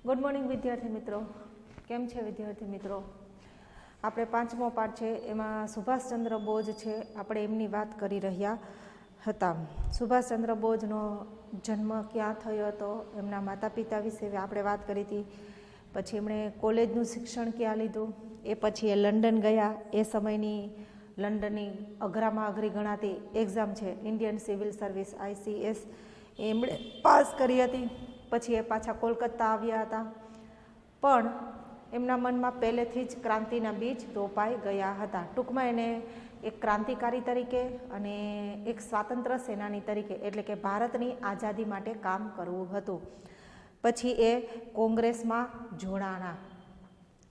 Good morning विद्यार्थी मित्रों, केम छे विद्यार्थी मित्रों? આપણે પાંચમો પાઠ છે એમાં સુભાષચંદ્ર બોઝ છે આપણે એમની વાત કરી રહ્યા હતા. સુભાષચંદ્ર બોઝનો જન્મ ક્યાં થયો હતો, એમના માતા પિતા વિશે આપણે વાત કરી હતી. પછી એમણે કોલેજનું શિક્ષણ ક્યાં લીધું, એ પછી એ લંડન ગયા. એ સમયની લંડનની અઘરામાં અઘરી ગણાતી એક્ઝામ છે ઇન્ડિયન સિવિલ સર્વિસ ICS, એમણે પાસ કરી હતી. પછી એ પાછા કોલકાતા આવ્યા હતા, પણ એમના મનમાં પહેલેથી જ ક્રાંતિના બીજ રોપાઈ ગયા હતા. ટૂંકમાં એને એક ક્રાંતિકારી તરીકે અને એક સ્વાતંત્ર્ય સેનાની તરીકે, એટલે કે ભારતની આઝાદી માટે કામ કરવું હતું. પછી એ કોંગ્રેસમાં જોડાણા.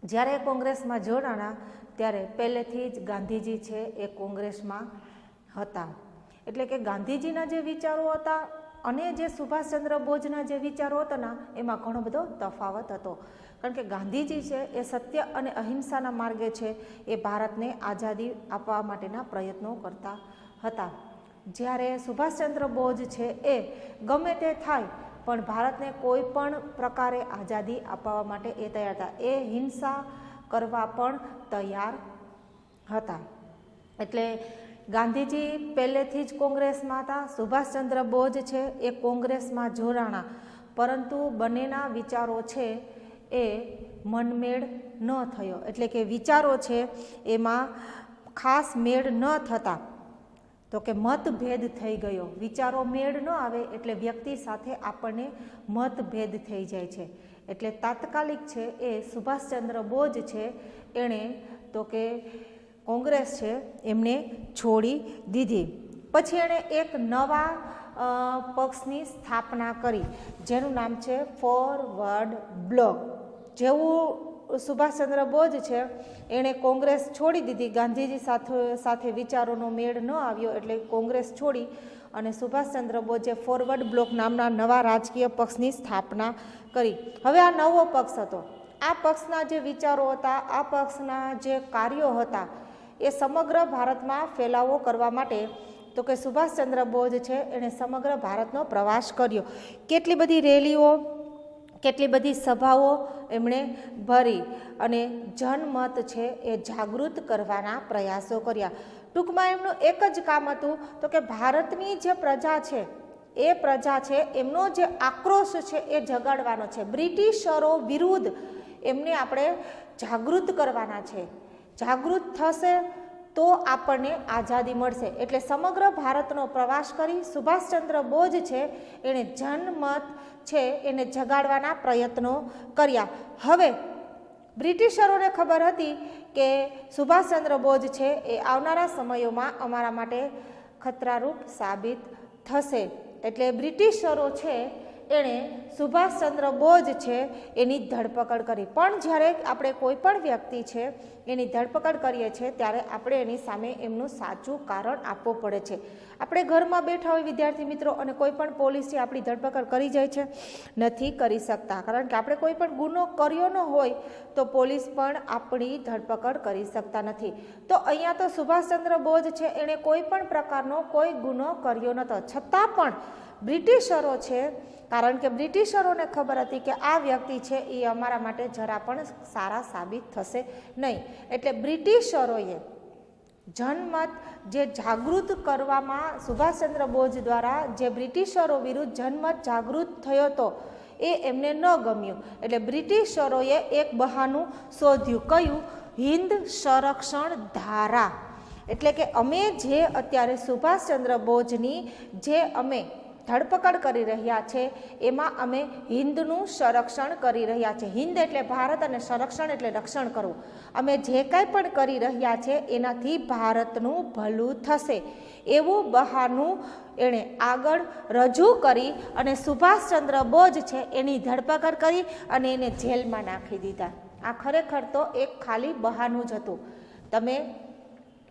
જ્યારે કોંગ્રેસમાં જોડાણા ત્યારે પહેલેથી જ ગાંધીજી છે એ કોંગ્રેસમાં હતા. એટલે કે ગાંધીજીના જે વિચારો હતા અને જે સુભાષચંદ્ર બોઝના જે વિચારો હતા ને એમાં ઘણો બધો તફાવત હતો. કારણ કે ગાંધીજી છે એ સત્ય અને અહિંસાના માર્ગે છે એ ભારતને આઝાદી આપવા માટેના પ્રયત્નો કરતા હતા. જ્યારે સુભાષચંદ્ર બોઝ છે એ ગમે તે થાય પણ ભારતને કોઈ પણ પ્રકારે આઝાદી અપાવવા માટે એ તૈયાર હતા. એ હિંસા કરવા પણ તૈયાર હતા. એટલે ગાંધીજી પહેલેથી જ કોંગ્રેસમાં હતા, સુભાષચંદ્ર બોઝ છે એ કોંગ્રેસમાં જોડાણા, પરંતુ બંનેના વિચારો છે એ મનમેળ ન થયો. એટલે કે વિચારો છે એમાં ખાસ મેળ ન થતા, તો કે મતભેદ થઈ ગયો. વિચારો મેળ ન આવે એટલે વ્યક્તિ સાથે આપણને મતભેદ થઈ જાય છે. એટલે તાત્કાલિક છે એ સુભાષચંદ્ર બોઝ છે એણે તો કે કોંગ્રેસ છે એમને છોડી દીધી. પછી એણે એક નવા પક્ષની સ્થાપના કરી જેનું નામ છે ફોરવર્ડ બ્લોક. જેવું સુભાષચંદ્ર બોઝ છે એણે કોંગ્રેસ છોડી દીધી, ગાંધીજી સાથે વિચારોનો મેળ ન આવ્યો એટલે કોંગ્રેસ છોડી અને સુભાષચંદ્ર બોઝે ફોરવર્ડ બ્લોક નામના નવા રાજકીય પક્ષની સ્થાપના કરી. હવે આ નવો પક્ષ હતો. આ પક્ષના જે વિચારો હતા, આ પક્ષના જે કાર્યો હતા એ સમગ્ર ભારતમાં ફેલાવો કરવા માટે તો કે સુભાષચંદ્ર બોઝ છે એણે સમગ્ર ભારતનો પ્રવાસ કર્યો. કેટલી બધી રેલીઓ, કેટલી બધી સભાઓ એમણે ભરી અને જનમત છે એ જાગૃત કરવાના પ્રયાસો કર્યા. ટૂંકમાં એમનું એક જ કામ હતું તો કે ભારતની જે પ્રજા છે એ પ્રજા છે એમનો જે આક્રોશ છે એ જગાડવાનો છે. બ્રિટિશરો વિરુદ્ધ એમને આપણે જાગૃત કરવાના છે. જાગૃત થશે તો આપણને આઝાદી મળશે. એટલે સમગ્ર ભારતનો પ્રવાસ કરી સુભાષચંદ્ર બોઝ છે એણે જનમત છે એને જગાડવાના પ્રયત્નો કર્યા. હવે બ્રિટિશરોને ખબર હતી કે સુભાષચંદ્ર બોઝ છે એ આવનારા સમયોમાં અમારા માટે ખતરારૂપ સાબિત થશે. એટલે બ્રિટિશરો છે એણે સુભાષચંદ્ર બોઝ છે એની ધરપકડ કરી. પણ જ્યારે આપણે કોઈ પણ વ્યક્તિ છે એની ધરપકડ કરીએ છીએ ત્યારે આપણે એની સામે એમનું સાચું કારણ આપવું પડે છે. આપણે ઘરમાં બેઠા હોય વિદ્યાર્થી મિત્રો અને કોઈ પણ પોલીસ છે આપણી ધરપકડ કરી જાય છે, નથી કરી શકતા. કારણ કે આપણે કોઈ પણ ગુનો કર્યો ન હોય તો પોલીસ પણ આપણી ધરપકડ કરી શકતા નથી. તો અહીંયા તો સુભાષચંદ્ર બોઝ છે એણે કોઈ પણ પ્રકારનો કોઈ ગુનો કર્યો નહોતો, છતાં પણ બ્રિટિશરો છે, કારણ કે બ્રિટિશરોને ખબર હતી કે આ વ્યક્તિ છે એ અમારા માટે જરા પણ સારા સાબિત થશે નહીં. એટલે બ્રિટિશરોએ જનમત જે જાગૃત કરવામાં સુભાષચંદ્ર બોઝ દ્વારા જે બ્રિટિશરો વિરુદ્ધ જનમત જાગૃત થયો હતો એ એમને ન ગમ્યું. એટલે બ્રિટિશરોએ એક બહાનું શોધ્યું. કયું? હિન્દ સંરક્ષણ ધારા. એટલે કે અમે જે અત્યારે સુભાષચંદ્ર બોઝની જે અમે ધરપકડ કરી રહ્યા છે એમાં અમે હિન્દનું સંરક્ષણ કરી રહ્યા છે. હિન્દ એટલે ભારત અને સંરક્ષણ એટલે રક્ષણ કરવું. અમે જે કાંઈ પણ કરી રહ્યા છે એનાથી ભારતનું ભલું થશે એવું બહાનું એણે આગળ રજૂ કરી અને સુભાષચંદ્ર બોઝ છે એની ધરપકડ કરી અને એને જેલમાં નાખી દીધા. આ ખરેખર તો એક ખાલી બહાનું જ હતું. તમે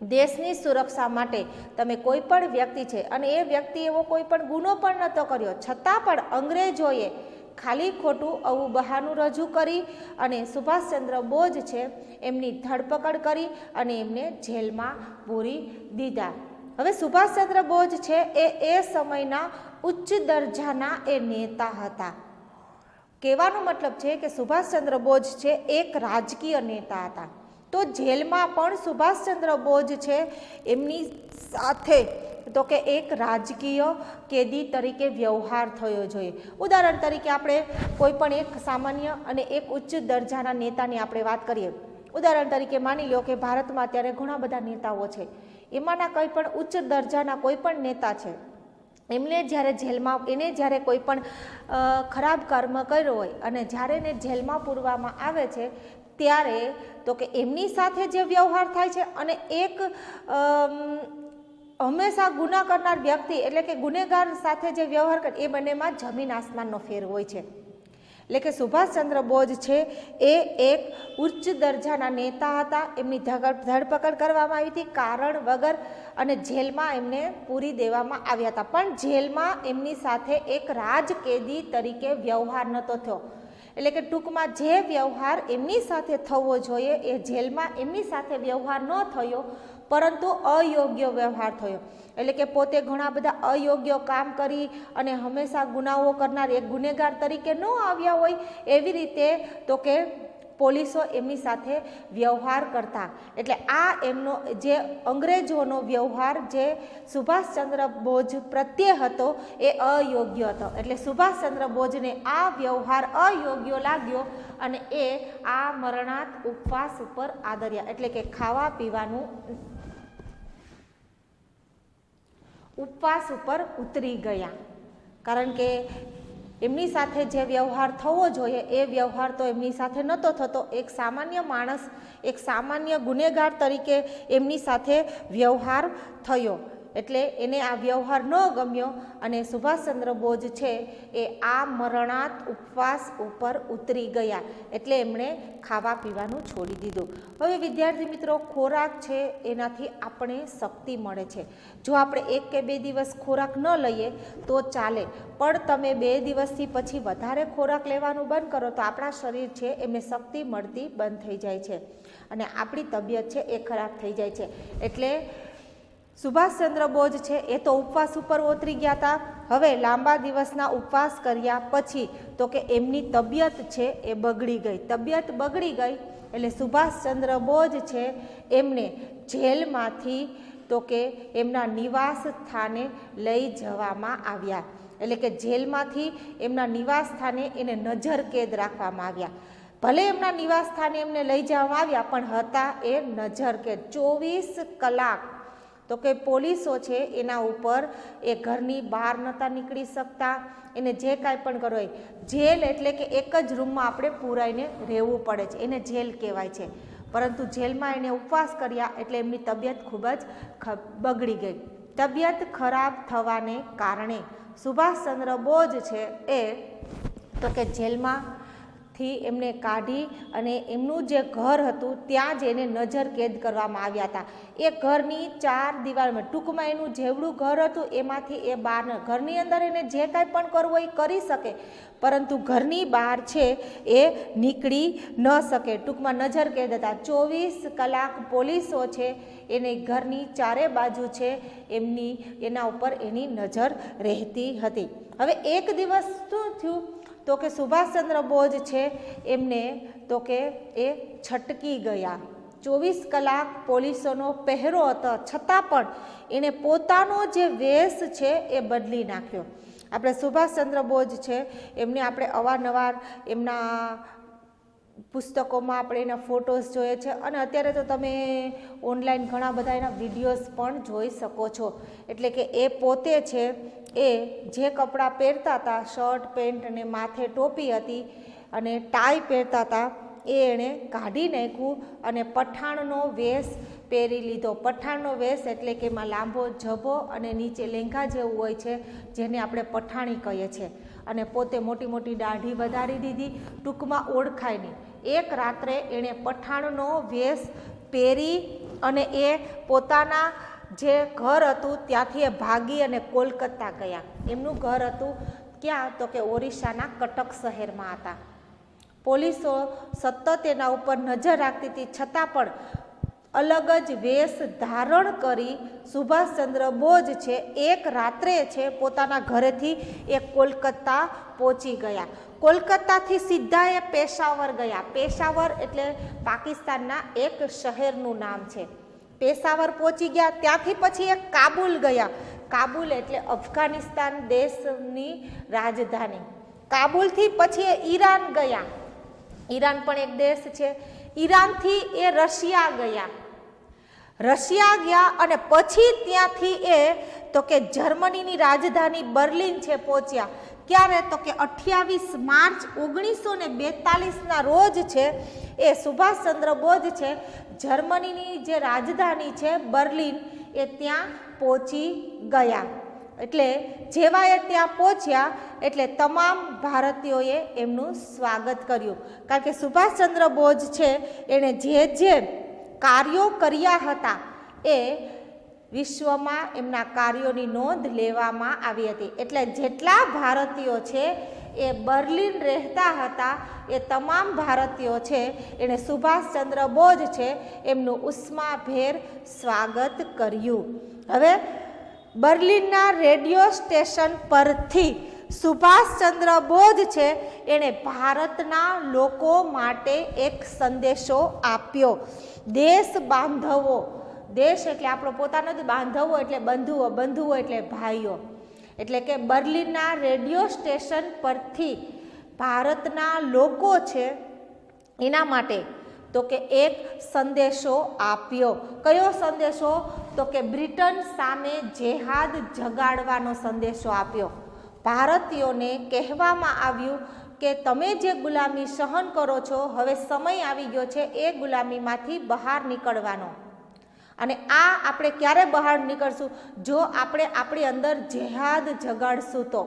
દેશની સુરક્ષા માટે તમે કોઈ પણ વ્યક્તિ છે અને એ વ્યક્તિ એવો કોઈ પણ ગુનો પણ નહોતો કર્યો, છતાં પણ અંગ્રેજોએ ખાલી ખોટું આવું બહાનું રજૂ કરી અને સુભાષચંદ્ર બોઝ છે એમની ધરપકડ કરી અને એમને જેલમાં પૂરી દીધા. હવે સુભાષચંદ્ર બોઝ છે એ સમયના ઉચ્ચ દરજાના એ નેતા હતા. કહેવાનો મતલબ છે કે સુભાષચંદ્ર બોઝ છે એક રાજકીય નેતા હતા, તો જેલમાં પણ સુભાષચંદ્ર બોઝ છે એમની સાથે તો કે એક રાજકીય કેદી તરીકે વ્યવહાર થયો જોઈએ. ઉદાહરણ તરીકે આપણે કોઈ પણ એક સામાન્ય અને એક ઉચ્ચ દરજાના નેતાની આપણે વાત કરીએ. ઉદાહરણ તરીકે માની લો કે ભારતમાં અત્યારે ઘણા બધા નેતાઓ છે, એમાંના કોઈ પણ ઉચ્ચ દરજાના કોઈ પણ નેતા છે, એમને જ્યારે જેલમાં જ્યારે કોઈ પણ ખરાબ કર્મ કર્યો હોય અને જ્યારે એને જેલમાં પૂરવામાં આવે છે ત્યારે તો કે એમની સાથે જે વ્યવહાર થાય છે અને એક હંમેશા ગુના કરનાર વ્યક્તિ એટલે કે ગુનેગાર સાથે જે વ્યવહાર કરે એ બંનેમાં જમીન આસમાનનો ફેર હોય છે. એટલે કે સુભાષચંદ્ર બોઝ છે એ એક ઉચ્ચ દરજાના નેતા હતા. એમની ધરપકડ કરવામાં આવી હતી કારણ વગર અને જેલમાં એમને પૂરી દેવામાં આવ્યા હતા, પણ જેલમાં એમની સાથે એક રાજકેદી તરીકે વ્યવહાર નહોતો થયો. એટલે કે ટૂંકમાં જે વ્યવહાર એમની સાથે થવો જોઈએ એ જેલમાં એમની સાથે વ્યવહાર ન થયો, પરંતુ અયોગ્ય વ્યવહાર થયો. એટલે કે પોતે ઘણા બધા અયોગ્ય કામ કરી અને હંમેશા ગુનાઓ કરનાર એક ગુનેગાર તરીકે ન આવ્યા હોય એવી રીતે તો કે પોલીસો એમની સાથે વ્યવહાર કરતા. એટલે આ એમનો જે અંગ્રેજોનો વ્યવહાર જે સુભાષચંદ્ર બોઝ પ્રત્યે હતો એ અયોગ્ય હતો. એટલે સુભાષચંદ્ર બોઝને આ વ્યવહાર અયોગ્ય લાગ્યો અને એ આ મરણાત ઉપવાસ ઉપર આદર્યા, એટલે કે ખાવા પીવાનું ઉપવાસ ઉપર ઉતરી ગયા. કારણ કે એમની સાથે જે વ્યવહાર થવો જોઈએ એ વ્યવહાર તો એમની સાથે નહોતો થતો. એક સામાન્ય માણસ, એક સામાન્ય ગુનેગાર તરીકે એમની સાથે વ્યવહાર થયો, એટલે એને આ વ્યવહાર ન ગમ્યો અને સુભાષચંદ્ર બોઝ છે એ આ મરણાત ઉપવાસ ઉપર ઉતરી ગયા, એટલે એમણે ખાવા પીવાનું છોડી દીધું. હવે વિદ્યાર્થી મિત્રો, ખોરાક છે એનાથી આપણે શક્તિ મળે છે. જો આપણે 1 કે 2 દિવસ ખોરાક ન લઈએ તો ચાલે, પણ તમે 2 દિવસથી પછી વધારે ખોરાક લેવાનું બંધ કરો તો આપણા શરીર છે એમને શક્તિ મળતી બંધ થઈ જાય છે અને આપણી તબિયત છે એ ખરાબ થઈ જાય છે. એટલે સુભાષચંદ્ર બોઝ છે એ તો ઉપવાસ ઉપર ઉતરી ગયા હતા. હવે લાંબા દિવસના ઉપવાસ કર્યા પછી તો કે એમની તબિયત છે એ બગડી ગઈ. તબિયત બગડી ગઈ એટલે સુભાષચંદ્ર બોઝ છે એમને જેલમાંથી તો કે એમના નિવાસ સ્થાને લઈ જવામાં આવ્યા. એટલે કે જેલમાંથી એમના નિવાસ સ્થાને એને નજર કેદ રાખવામાં આવ્યા. ભલે એમના નિવાસ સ્થાને એમને લઈ જવામાં આવ્યા પણ હતા એ નજર કેદ. 24 કલાક તો કે પોલીસો છે એના ઉપર એ ઘરની બહાર નહોતા નીકળી શકતા. એને જે કાંઈ પણ કરવું હોય, જેલ એટલે કે એક જ રૂમમાં આપણે પૂરાઈને રહેવું પડે છે, એને જેલ કહેવાય છે. પરંતુ જેલમાં એને ઉપવાસ કર્યા એટલે એમની તબિયત ખૂબ જ બગડી ગઈ. તબિયત ખરાબ થવાને કારણે સુભાષચંદ્ર બોઝ છે એ તો કે જેલમાંથી એમને કાઢી અને એમનું જે ઘર હતું ત્યાં જ એને નજર કેદ કરવામાં આવ્યા હતા. એ ઘરની 4 દિવાલમાં, ટૂંકમાં એનું જેવડું ઘર હતું એમાંથી એ બહાર, ઘરની અંદર એને જે કાંઈ પણ કરવું હોય એ કરી શકે, પરંતુ ઘરની બહાર છે એ નીકળી ન શકે. ટૂંકમાં નજર કેદ હતા. 24 કલાક પોલીસો છે એને ઘરની 4 બાજુ છે એના ઉપર એની નજર રહેતી હતી. હવે એક દિવસ શું થયું તો કે સુભાષચંદ્ર બોઝ છે એમને તો કે એ છટકી ગયા. 24 કલાક પોલીસોનો પહેરો હતો છતાં પણ એને પોતાનો જે વેશ છે એ બદલી નાખ્યો. આપણે સુભાષચંદ્ર બોઝ છે એમને આપણે અવારનવાર એમના પુસ્તકોમાં આપણે એના ફોટોઝ જોઈએ છે અને અત્યારે તો તમે ઓનલાઈન ઘણા બધા એના વિડીયોઝ પણ જોઈ શકો છો. એટલે કે એ પોતે છે એ જે કપડાં પહેરતા હતા, શર્ટ પેન્ટ અને માથે ટોપી હતી અને ટાઈ પહેરતા હતા, એ એણે કાઢી નાખ્યું અને પઠાણનો વેશ પહેરી લીધો. પઠાણનો વેશ એટલે કે એમાં લાંબો જભો અને નીચે લેંઘા જેવું હોય છે જેને આપણે પઠાણી કહીએ છીએ, અને પોતે મોટી મોટી દાઢી વધારી દીધી, ટૂંકમાં ઓળખાય નહીં. એક રાત્રે એણે પઠાણનો વેશ પહેરી અને એ પોતાના જે ઘર હતું ત્યાંથી એ ભાગી અને કોલકાતા ગયા. એમનું ઘર હતું ક્યાં તો કે ઓરિસ્સાના કટક શહેરમાં હતા. પોલીસો સતત એના ઉપર નજર રાખતી હતી છતાં પણ અલગ જ વેશ ધારણ કરી સુભાષચંદ્ર બોઝ છે એક રાત્રે છે પોતાના ઘરેથી એ કોલકાતા પહોંચી ગયા. કોલકાતાથી સીધા એ પેશાવર ગયા. પેશાવર એટલે પાકિસ્તાનના એક શહેરનું નામ છે. પેશાવર પહોંચી ગયા. ત્યાંથી પછી એ કાબુલ ગયા. કાબુલ એટલે અફઘાનિસ્તાન દેશની રાજધાની. કાબુલથી પછી એ ઈરાન ગયા. ઈરાન પણ એક દેશ છે. ઈરાનથી એ રશિયા ગયા. રશિયા ગયા અને પછી ત્યાંથી એ તો કે જર્મનીની રાજધાની બર્લિન છે પહોંચ્યા. ક્યારે? તો કે 28 માર્ચ 1942ના રોજ છે એ સુભાષચંદ્ર બોઝ છે જર્મનીની જે રાજધાની છે બર્લિન એ ત્યાં પહોંચી ગયા. એટલે જેવા એ ત્યાં પહોંચ્યા એટલે તમામ ભારતીયોએ એમનું સ્વાગત કર્યું. કારણ કે સુભાષચંદ્ર બોઝ છે એણે જે કાર્યો કર્યા હતા એ વિશ્વમાં એમના કાર્યોની નોંધ લેવામાં આવી હતી. એટલે જેટલા ભારતીયો છે એ બર્લિન રહેતા હતા એ તમામ ભારતીયો છે એણે સુભાષચંદ્ર બોઝ છે એમનું ઉષ્માભેર સ્વાગત કર્યું. હવે બર્લિનના રેડિયો સ્ટેશન પરથી સુભાષચંદ્ર બોઝ છે એણે ભારતના લોકો માટે એક સંદેશો આપ્યો. દેશ બાંધવો, દેશ એટલે આપણો પોતાનો જ, બાંધવો એટલે બંધુઓ, બંધુઓ એટલે ભાઈઓ. એટલે કે બર્લિનના રેડિયો સ્ટેશન પરથી ભારતના લોકો છે એના માટે તો કે એક સંદેશો આપ્યો. કયો સંદેશો? તો કે બ્રિટન સામે જેહાદ જગાડવાનો સંદેશો આપ્યો. ભારતીયોને કહેવામાં આવ્યું કે તમે જે ગુલામી સહન કરો છો હવે સમય આવી ગયો છે એ ગુલામીમાંથી બહાર નીકળવાનો. અને આ આપણે ક્યારે બહાર નીકળશું? જો આપણે આપણી અંદર જેહાદ જગાડશું તો.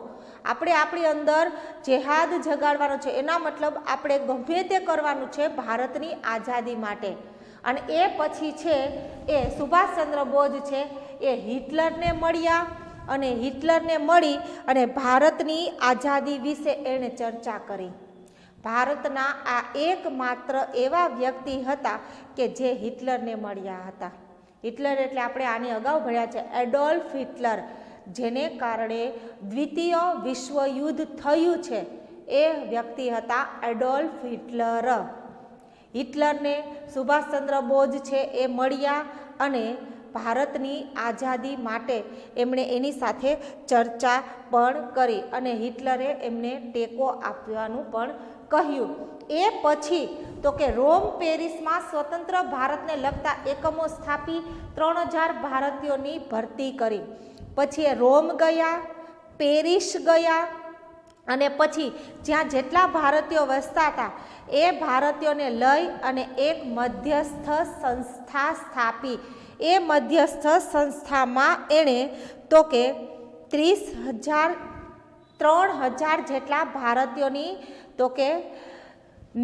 આપણે આપણી અંદર જેહાદ જગાડવાનો છે એના મતલબ આપણે ગમે તે કરવાનું છે ભારતની આઝાદી માટે. અને એ પછી છે એ સુભાષચંદ્ર બોઝ છે એ હિટલરને મળ્યા અને હિટલરને મળી અને ભારતની આઝાદી વિશે એણે ચર્ચા કરી. ભારતના આ એકમાત્ર એવા વ્યક્તિ હતા કે જે હિટલરને મળ્યા હતા. હિટલર એટલે આપણે આની અગાઉ ભણ્યા છે એડોલ્ફ હિટલર, જેને કારણે દ્વિતીય વિશ્વયુદ્ધ થયું છે એ વ્યક્તિ હતા એડોલ્ફ હિટલર. હિટલરને સુભાષચંદ્ર બોઝ છે એ મળ્યા અને ભારતની આઝાદી માટે એમણે એની સાથે ચર્ચા પણ કરી અને હિટલરે એમને ટેકો આપવાનું પણ કહ્યું. એ પછી તો કે રોમ પેરિસમાં સ્વતંત્ર ભારતને લગતા એકમો સ્થાપી 3000 ભારતીયોની ભરતી કરી. પછી એ રોમ ગયા, પેરિસ ગયા અને પછી જ્યાં જેટલા ભારતીયો વસતા હતા એ ભારતીયોને લઈ અને એક મધ્યસ્થ સંસ્થા સ્થાપી. એ મધ્યસ્થ સંસ્થામાં એણે તો કે 3,000 જેટલા ભારતીયોની તો કે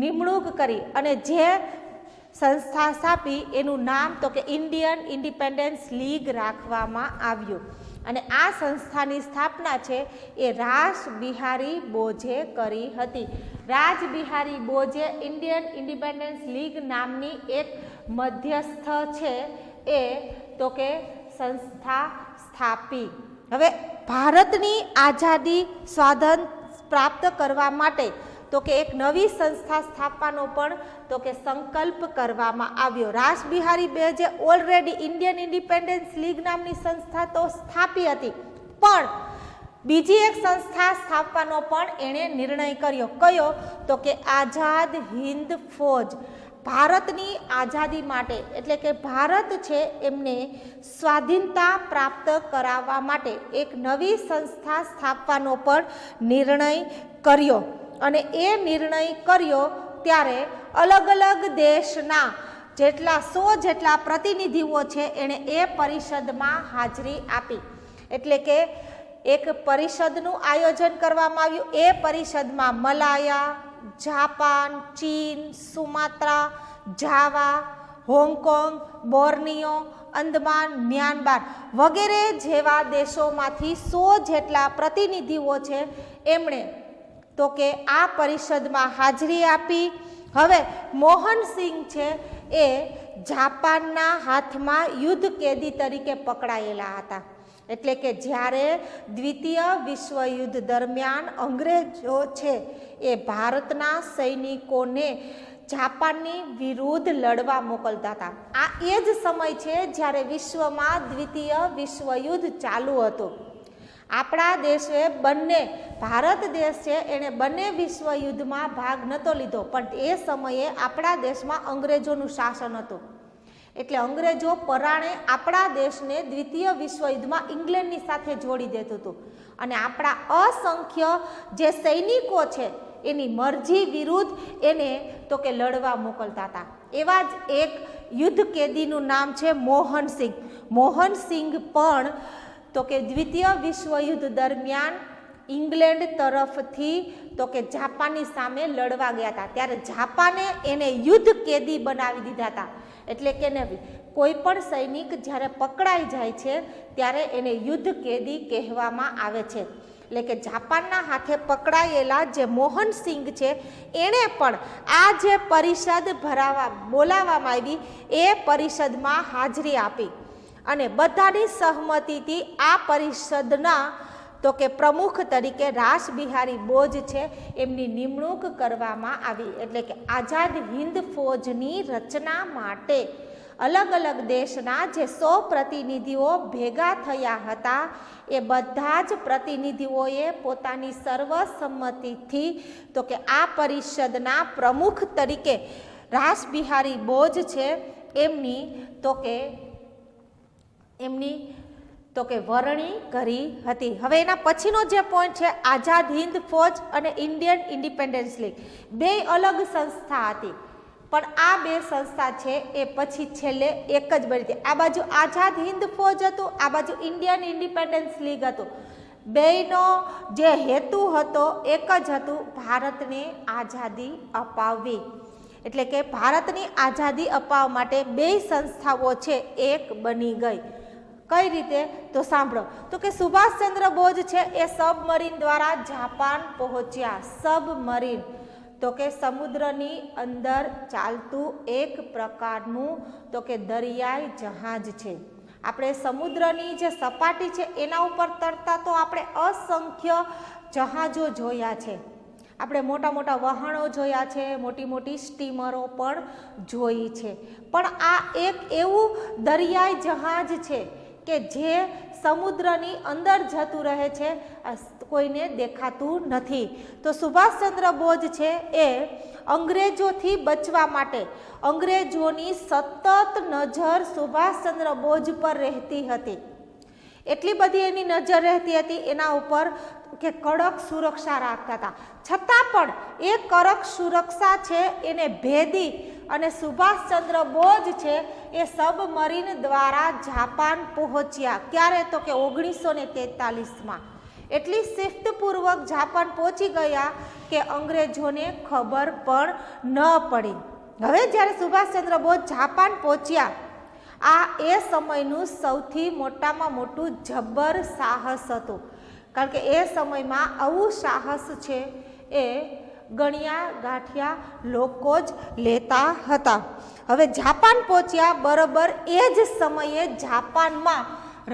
નિમણૂક કરી અને જે સંસ્થા સ્થાપી એનું નામ તો કે ઇન્ડિયન ઇન્ડિપેન્ડન્સ લીગ રાખવામાં આવ્યું. અને આ સંસ્થાની સ્થાપના છે એ રાસબિહારી બોઝે કરી હતી. રાસબિહારી બોઝે ઇન્ડિયન ઇન્ડિપેન્ડન્સ લીગ નામની એક મધ્યસ્થ છે એ તો કે સંસ્થા સ્થાપી. હવે ભારતની આઝાદી સ્વાધીન પ્રાપ્ત કરવા માટે તો કે એક નવી સંસ્થા સ્થાપવાનો પણ તો કે સંકલ્પ કરવામાં આવ્યો. Rashbehari બોઝે already Indian Independence league નામની સંસ્થા તો સ્થાપી હતી, પણ બીજી એક સંસ્થા સ્થાપવાનો પણ એણે નિર્ણય કર્યો. કયો? તો કે આઝાદ હિન્દ ફૌજ. ભારતની આઝાદી માટે એટલે કે ભારત છે એમને સ્વાધીનતા પ્રાપ્ત કરાવવા માટે એક નવી સંસ્થા સ્થાપવાનો પણ નિર્ણય કર્યો. અને એ નિર્ણય કર્યો ત્યારે અલગ અલગ દેશના જેટલા 100 જેટલા પ્રતિનિધિઓ છે એણે એ પરિષદમાં હાજરી આપી. એટલે કે એક પરિષદનું આયોજન કરવામાં આવ્યું. એ પરિષદમાં મલાયા, જાપાન, ચીન, સુમાત્રા, જાવા, હોંગકોંગ, બોર્નિયો, અંદમાન, મ્યાનમાર વગેરે જેવા દેશોમાંથી 100 જેટલા પ્રતિનિધિઓ છે એમણે તો કે આ પરિષદમાં હાજરી આપી હવે મોહનસિંહ છે એ જાપાનના હાથમાં યુદ્ધ કેદી તરીકે પકડાયેલા હતા. એટલે કે જ્યારે દ્વિતીય વિશ્વયુદ્ધ દરમિયાન અંગ્રેજો છે એ ભારતના સૈનિકોને જાપાનની વિરુદ્ધ લડવા મોકલતા હતા. આ એ જ સમય છે જ્યારે વિશ્વમાં દ્વિતીય વિશ્વયુદ્ધ ચાલુ હતું. આપણા દેશે બંને, ભારત દેશ છે એણે બંને વિશ્વયુદ્ધમાં ભાગ નહોતો લીધો, પણ એ સમયે આપણા દેશમાં અંગ્રેજોનું શાસન હતું. એટલે અંગ્રેજો પરાણે આપણા દેશને દ્વિતીય વિશ્વયુદ્ધમાં ઇંગ્લેન્ડની સાથે જોડી દેતું હતું અને આપણા અસંખ્ય જે સૈનિકો છે એની મરજી વિરુદ્ધ એને તો કે લડવા મોકલતા હતા. એવા જ એક યુદ્ધ કેદીનું નામ છે મોહનસિંહ. મોહનસિંહ પણ તો કે દ્વિતીય વિશ્વયુદ્ધ દરમિયાન ઇંગ્લેન્ડ તરફથી તો કે જાપાનની સામે લડવા ગયા હતા. ત્યારે જાપાને એને યુદ્ધ કેદી બનાવી દીધા હતા. એટલે કે કોઈ પણ સૈનિક જ્યારે પકડાઈ જાય છે ત્યારે એને યુદ્ધ કેદી કહેવામાં આવે છે. એટલે કે જાપાનના હાથે પકડાયેલા જે મોહનસિંહ છે એણે પણ આ જે પરિષદ બોલાવવામાં આવી એ પરિષદમાં હાજરી આપી અને બધાની સહમતિથી આ પરિષદના તો કે પ્રમુખ તરીકે રાસબિહારી બોઝ છે એમની નિમણૂક કરવામાં આવી. એટલે કે આઝાદ હિન્દ ફૌજની રચના માટે અલગ અલગ દેશના જે 100 પ્રતિનિધિઓ ભેગા થયા હતા એ બધા જ પ્રતિનિધિઓએ પોતાની સર્વસંમતિથી તો કે આ પરિષદના પ્રમુખ તરીકે રાસબિહારી બોઝ છે એમની તો કે વરણી કરી હતી. હવે એના પછીનો જે પોઈન્ટ છે આઝાદ હિન્દ ફૌજ અને ઇન્ડિયન ઇન્ડિપેન્ડન્સ લીગ, બે અલગ સંસ્થા હતી પણ આ બે સંસ્થા છે એ પછી છેલ્લે એક જ બની હતી. આ બાજુ આઝાદ હિન્દ ફૌજ હતું, આ બાજુ ઇન્ડિયન ઇન્ડિપેન્ડન્સ લીગ હતું. બેયનો જે હેતુ હતો એક જ હતું, ભારતને આઝાદી અપાવવી. એટલે કે ભારતની આઝાદી અપાવવા માટે બે સંસ્થાઓ છે એક બની ગઈ. કઈ રીતે? તો સાંભળો. તો કે સુભાષચંદ્ર બોઝ છે એ સબમરીન દ્વારા જાપાન પહોંચ્યા. સબમરીન તો કે સમુદ્રની અંદર ચાલતું એક પ્રકારનું તો કે દરિયાઈ જહાજ છે. આપણે સમુદ્રની જે સપાટી છે એના ઉપર તરતા તો આપણે અસંખ્ય જહાજો જોયા છે. આપણે મોટા મોટા વહાણો જોયા છે, મોટી મોટી સ્ટીમરો પણ જોઈ છે. પણ આ એક એવું દરિયાઈ જહાજ છે કે જે સમુદ્રની અંદર જતું રહે છે, કોઈને દેખાતું નથી. તો સુભાષચંદ્ર બોઝ છે એ અંગ્રેજોથી બચવા માટે અંગ્રેજોની સતત નજર સુભાષચંદ્ર બોઝ પર રહેતી હતી. એટલી બધી એની નજર રહેતી હતી એના ઉપર કે કડક સુરક્ષા રાખતા હતા. છતાં પણ એ કડક સુરક્ષા છે એને ભેદી અને સુભાષચંદ્ર બોઝ છે એ સબમરીન દ્વારા જાપાન પહોંચ્યા. ક્યારે? તો કે 1943માં. એટલી શિસ્તપૂર્વક જાપાન પહોંચી ગયા કે અંગ્રેજોને ખબર પણ ન પડી. હવે જ્યારે સુભાષચંદ્ર બોઝ જાપાન પહોંચ્યા, આ એ સમયનું સૌથી મોટામાં મોટું જબ્બર સાહસ હતું. કારણ કે એ સમયમાં આવું સાહસ છે એ ગણ્યા ગાંઠિયા લોકો જ લેતા હતા. હવે જાપાન પહોંચ્યા બરોબર એ જ સમયે જાપાનમાં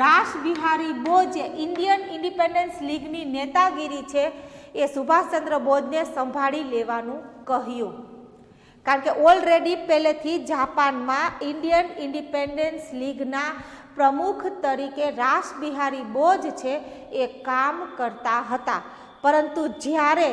રાસબિહારી બોઝે ઇન્ડિયન ઇન્ડિપેન્ડન્સ લીગની નેતાગીરી છે એ સુભાષચંદ્ર બોઝને સંભાળી લેવાનું કહ્યું. કારણ કે ઓલરેડી પહેલેથી જાપાનમાં ઇન્ડિયન ઇન્ડિપેન્ડન્સ લીગના પ્રમુખ તરીકે રાસબિહારી બોઝ છે એ કામ કરતા હતા. પરંતુ જ્યારે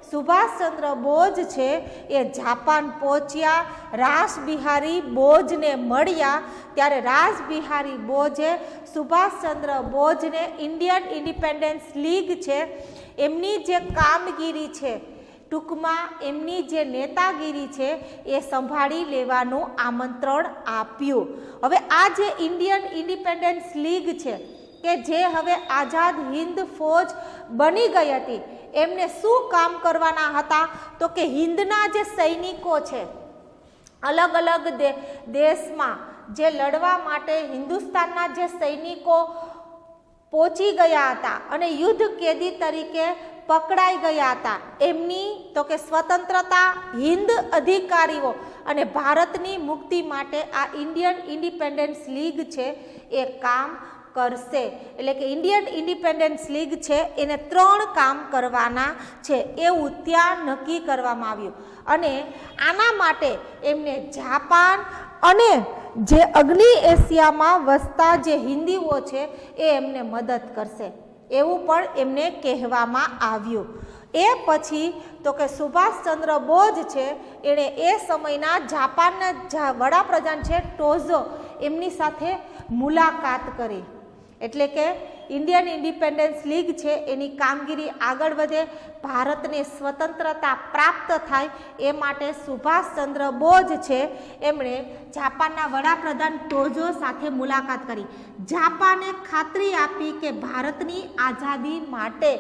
સુભાષચંદ્ર બોઝ છે એ જાપાન પહોંચ્યા, રાસબિહારી બોઝને મળ્યા, ત્યારે Rashbehari બોઝે Subhashchandra બોઝને Indian Independence league છે એમની જે કામગીરી છે, ટૂંકમાં એમની જે નેતાગીરી છે એ સંભાળી લેવાનું આમંત્રણ આપ્યું. હવે આ જે ઇન્ડિયન ઇન્ડિપેન્ડન્સ લીગ છે કે જે હવે આઝાદ હિન્દ ફૌજ બની ગઈ હતી, એમને શું કામ કરવાના હતા? તો કે હિન્દના જે સૈનિકો છે, અલગ અલગ દેશમાં જે લડવા માટે હિન્દુસ્તાનના જે સૈનિકો પહોંચી ગયા હતા અને યુદ્ધ કેદી તરીકે પકડાઈ ગયા હતા. એમની તો કે સ્વતંત્રતા, હિન્દ અધિકારીઓ અને ભારતની મુક્તિ માટે આ ઇન્ડિયન ઇન્ડિપેન્ડન્સ લીગ છે એ કામ કરશે. એટલે કે ઇન્ડિયન ઇન્ડિપેન્ડન્સ લીગ છે એને 3 કામ કરવાના છે એવું ત્યાં નક્કી કરવામાં આવ્યું. અને આના માટે એમને જાપાન અને જે અગ્નિ એશિયામાં વસતા જે હિન્દીઓ છે એ એમને મદદ કરશે એવું પણ એમને કહેવામાં આવ્યું. એ પછી તો કે સુભાષચંદ્ર બોઝ છે એણે એ સમયના જાપાનના વડાપ્રધાન છે ટોઝો એમની સાથે મુલાકાત કરી. એટલે કે ઇન્ડિયન ઇન્ડિપેન્ડન્સ લીગ છે એની કામગીરી આગળ વધે, ભારતને સ્વતંત્રતા પ્રાપ્ત થાય એ માટે સુભાષચંદ્ર બોઝ છે એમણે જાપાનના વડાપ્રધાન ટોઝો સાથે મુલાકાત કરી. જાપાને ખાતરી આપી કે ભારતની આઝાદી માટે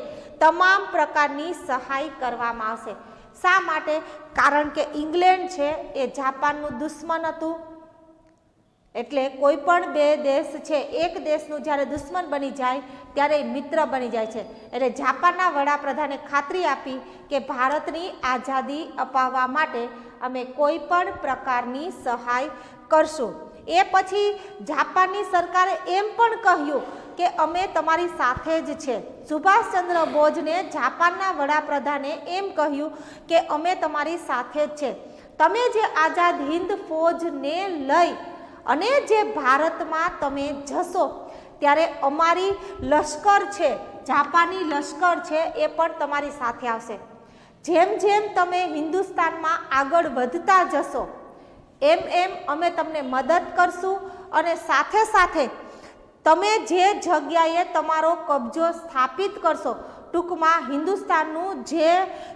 તમામ પ્રકારની સહાય કરવામાં આવશે. શા માટે? કારણ કે ઇંગ્લેન્ડ છે એ જાપાનનું દુશ્મન હતું. એટલે કોઈ પણ બે દેશ છે એક દેશનું જ્યારે દુશ્મન બની જાય ત્યારે મિત્ર બની જાય છે. એટલે જાપાનના વડાપ્રધાને ખાતરી આપી કે ભારતની આઝાદી અપાવવા માટે અમે કોઈ પણ પ્રકારની સહાય કરશું. એ પછી જાપાનની સરકારે એમ પણ કહ્યું કે અમે તમારી સાથે જ છે. સુભાષચંદ્ર બોઝને જાપાનના વડાપ્રધાને એમ કહ્યું કે અમે તમારી સાથે જ છે. તમે જે આઝાદ હિન્દ ફૌજને લઈ અને જે ભારતમાં તમે જશો ત્યારે અમારી લશ્કર છે, જાપાની લશ્કર છે એ પણ તમારી સાથે આવશે. જેમ જેમ તમે હિન્દુસ્તાનમાં આગળ વધતા જશો એમ એમ અમે તમને મદદ કરશું અને સાથે સાથે તમે જે જગ્યાએ તમારો કબજો સ્થાપિત કરશો, ટૂંકમાં હિન્દુસ્તાનનું જે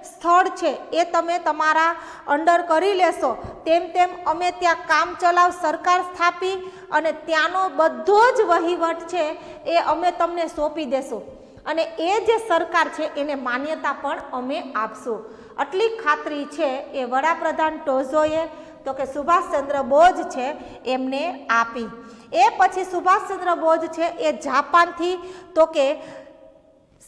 સ્થળ છે એ તમે તમારા અંડર કરી લેશો, તેમ તેમ અમે ત્યાં કામ ચલાવ સરકાર સ્થાપી અને ત્યાંનો બધો જ વહીવટ છે એ અમે તમને સોંપી દેશું અને એ જે સરકાર છે એને માન્યતા પણ અમે આપશું. આટલી ખાતરી છે એ વડાપ્રધાન ટોઝોએ તો કે સુભાષચંદ્ર બોઝ છે એમને આપી. એ પછી સુભાષચંદ્ર બોઝ છે એ જાપાનથી તો કે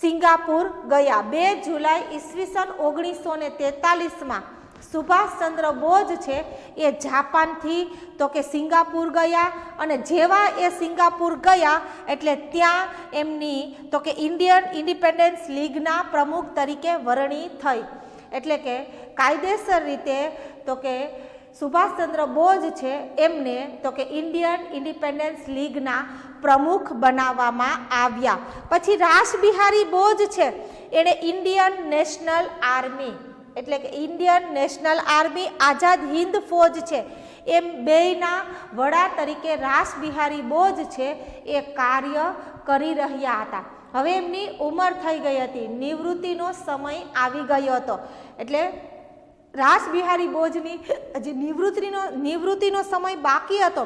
સિંગાપુર ગયા. 2 જુલાઈ ઈસવીસન 1943માં સુભાષચંદ્ર બોઝ છે એ જાપાનથી તો કે સિંગાપુર ગયા અને જેવા એ સિંગાપુર ગયા એટલે ત્યાં એમની તો કે ઇન્ડિયન ઇન્ડિપેન્ડન્સ લીગના પ્રમુખ તરીકે વરણી થઈ. એટલે કે કાયદેસર રીતે તો કે સુભાષચંદ્ર બોઝ છે એમને તો કે ઇન્ડિયન ઇન્ડિપેન્ડન્સ લીગના પ્રમુખ બનાવવામાં આવ્યા. પછી રાસબિહારી બોઝ છે એણે ઇન્ડિયન નેશનલ આર્મી એટલે કે Indian National army Azad Hind ફૌજ છે એમ બેયના વડા તરીકે રાસબિહારી બોઝ છે એ કાર્ય કરી રહ્યા હતા. હવે એમની ઉંમર થઈ ગઈ હતી, નિવૃત્તિનો સમય આવી ગયો હતો. એટલે રાસબિહારી બોઝની હજી નિવૃત્તિનો સમય બાકી હતો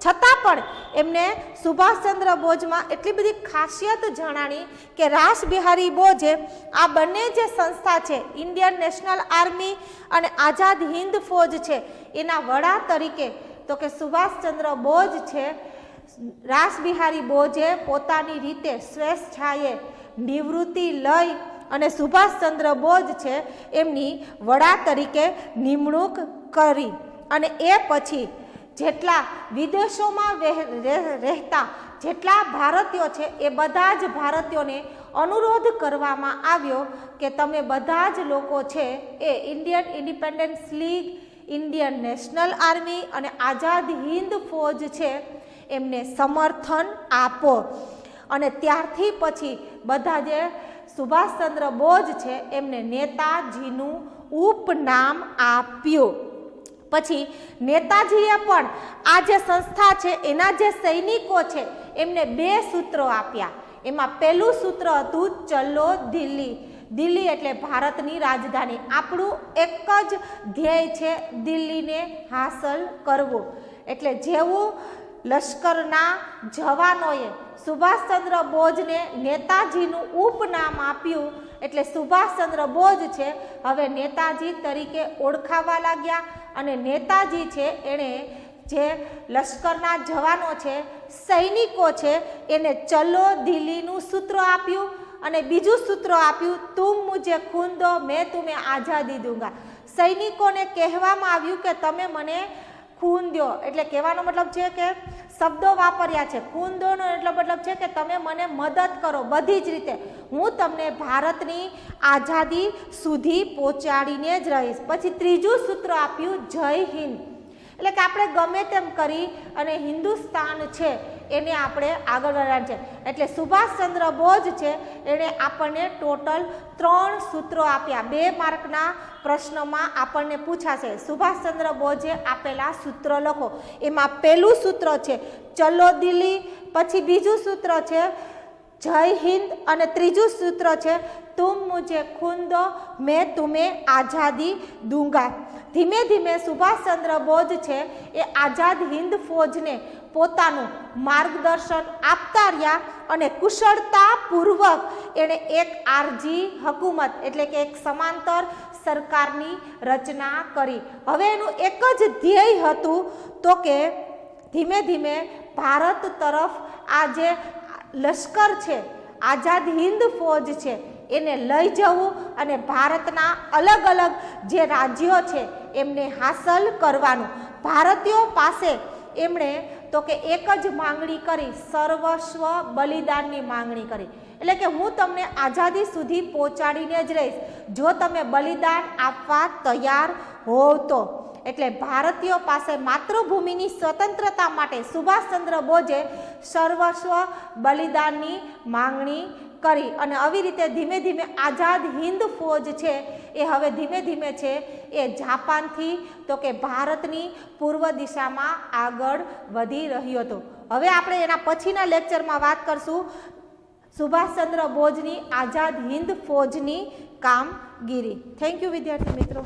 છતાં પણ એમને સુભાષચંદ્ર બોઝમાં એટલી બધી ખાસિયત જણાણી કે રાસબિહારી બોઝે આ બંને જે સંસ્થા છે ઇન્ડિયન નેશનલ આર્મી અને આઝાદ હિન્દ ફૌજ છે એના વડા તરીકે તો કે સુભાષચંદ્ર બોઝ છે રાસબિહારી બોઝે પોતાની રીતે સ્વેચ્છાએ નિવૃત્તિ લઈ અને સુભાષચંદ્ર બોઝ છે એમની વડા તરીકે નિમણૂક કરી. અને એ પછી જેટલા વિદેશોમાં રહેતા જેટલા ભારતીયો છે એ બધા જ ભારતીયોને અનુરોધ કરવામાં આવ્યો કે તમે બધા જ લોકો છે એ Indian Independence League, Indian National Army અને આઝાદ હિન્દ ફૌજ છે એમને સમર્થન આપો. અને ત્યારથી પછી બધા જે સુભાષચંદ્ર બોઝ છે એમને નેતાજીનું ઉપનામ આપ્યું. પછી નેતાજીએ પણ આ જે સંસ્થા છે એના જે સૈનિકો છે એમને 2 સૂત્રો આપ્યા. એમાં પહેલું સૂત્ર હતું ચલો દિલ્હી. દિલ્હી એટલે ભારતની રાજધાની. આપણું એક જ ધ્યેય છે દિલ્હીને હાંસલ કરવું. એટલે જેવું લશ્કરના જવાનોએ સુભાષચંદ્ર બોઝને નેતાજીનું ઉપનામ આપ્યું એટલે સુભાષચંદ્ર બોઝ છે હવે નેતાજી તરીકે ઓળખાવા લાગ્યા. અને નેતાજી છે એણે જે લશ્કરના જવાનો છે, સૈનિકો છે એને ચલો દિલ્હીનું સૂત્ર આપ્યું અને બીજું સૂત્ર આપ્યું, તુમ મુझे खून दो मैं तुम्हें आज़ादी दूंगा। સૈનિકોને કહેવામાં આવ્યું કે તમે મને ખૂન દો, એટલે કહેવાનો મતલબ છે કે શબ્દો વાપર્યા છે, ખૂન દોનો એટલો મતલબ છે કે તમે મને મદદ કરો બધી જ રીતે, હું તમને ભારતની આઝાદી સુધી પહોંચાડીને જ રહીશ। પછી ત્રીજું સૂત્ર આપ્યું જય હિન્દ, એટલે કે આપણે ગમે તેમ કરી અને હિન્દુસ્તાન છે એને આપણે આગળ વધારવાનું છે। એટલે સુભાષચંદ્ર બોઝ છે એણે આપણને ટોટલ 3 સૂત્રો આપ્યા। 2 માર્કના પ્રશ્નમાં આપણને પૂછાશે સુભાષચંદ્ર બોઝે આપેલા સૂત્ર લખો। એમાં પહેલું સૂત્ર છે ચલો દિલ્હી, પછી બીજું સૂત્ર છે જય હિન્દ અને ત્રીજું સૂત્ર છે તુમ મુझे खून दो मैं तुम्हें आज़ादी दूंगा। ધીમે ધીમે સુભાષચંદ્ર બોઝ છે એ આઝાદ હિન્દ ફૌજને પોતાનું માર્ગદર્શન આપતા રહ્યા અને કુશળતાપૂર્વક એણે એક આરજી હકુમત એટલે કે એક સમાંતર સરકારની રચના કરી। હવે એનું એક જ ધ્યેય હતું તો કે ધીમે ધીમે ભારત તરફ આ જે લશ્કર છે, આઝાદ હિન્દ ફૌજ છે એને લઈ જવું અને ભારતના અલગ અલગ જે રાજ્યો છે એમને હાંસલ કરવાનું। ભારતીયો પાસે એમણે તો કે એક જ માંગણી કરી, સર્વસ્વ બલિદાનની માંગણી કરી, એટલે કે હું તમને આઝાદી સુધી પહોંચાડીને જ રહીશ જો તમે બલિદાન આપવા તૈયાર હોવ તો। એટલે ભારતીયો પાસે માતૃભૂમિની સ્વતંત્રતા માટે સુભાષચંદ્ર બોઝે સર્વસ્વ બલિદાનની માંગણી કરી અને આવી રીતે ધીમે ધીમે આઝાદ હિન્દ ફૌજ છે એ હવે ધીમે ધીમે છે એ જાપાનથી તો કે ભારતની પૂર્વ દિશામાં આગળ વધી રહ્યો હતો। હવે આપણે એના પછીના લેક્ચરમાં વાત કરશું સુભાષચંદ્ર બોઝની આઝાદ હિન્દ ફૌજની કામગીરી। થેન્ક યુ વિદ્યાર્થી મિત્રો।